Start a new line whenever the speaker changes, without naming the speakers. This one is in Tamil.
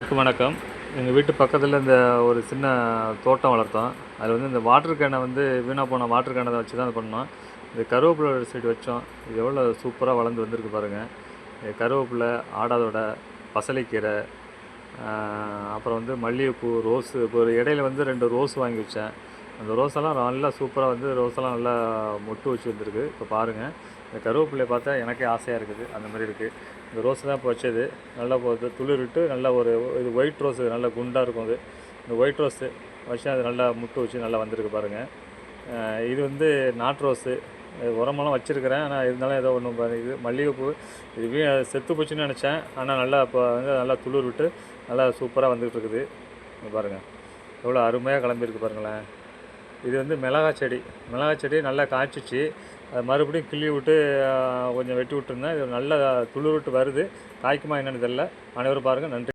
வணக்கம். எங்கள் வீட்டு பக்கத்தில் இந்த ஒரு சின்ன தோட்டம் வளர்த்தோம். அதில் வந்து இந்த வாட்டர் கேனை வந்து வீணாக போன வாட்டர் கேனை வச்சு தான் இது பண்ணோம். இந்த கருவேப்பிலை செடி வச்சோம். இது எவ்வளோ சூப்பராக வளர்ந்து வந்திருக்கு பாருங்கள். கருவேப்பிலை, ஆடாதொடை, பசலைக்கீரை, அப்புறம் வந்து மல்லிகைப்பூ, ரோஸு. இப்போ ஒரு இடையில வந்து 2 ரோஸ் வாங்கி வச்சேன். அந்த ரோஸெல்லாம் நல்லா சூப்பராக வந்து ரோஸெல்லாம் நல்லா மொட்டு வச்சு வந்திருக்கு. இப்போ பாருங்கள், இந்த கருவேப்பிலையை பார்த்தா எனக்கே ஆசையாக இருக்குது. அந்த மாதிரி இருக்குது. இந்த ரோஸ் தான் இப்போ வச்சது. நல்லா போகுது, துளிர்விட்டு நல்லா ஒரு இது ஒயிட் ரோஸு நல்லா குண்டாக இருக்கும். அது இந்த ஒயிட் ரோஸு வச்சு அது நல்லா முட்டு வச்சு நல்லா வந்திருக்கு பாருங்கள். இது வந்து நாட்டு ரோஸு. உரமெல்லாம் வச்சுருக்கிறேன். ஆனால் இருந்தாலும் ஏதோ ஒன்று இது மல்லிகைப்பூ. இது செத்து போச்சுன்னு நினச்சேன். ஆனால் நல்லா இப்போ வந்து நல்லா துளிர் விட்டு நல்லா சூப்பராக வந்துகிட்டு இருக்குது. பாருங்கள், எவ்வளோ அருமையாக கிளம்பியிருக்கு பாருங்களேன். இது வந்து மிளகாய் செடி நல்லா காய்ச்சிச்சு. அது மறுபடியும் கிள்ளி விட்டு கொஞ்சம் வெட்டி விட்டுருந்தேன். இது நல்லா துளிர் விட்டு வருது. காய்க்குமா என்னென்னு தெரில. அனைவரும் பாருங்கள். நன்றி.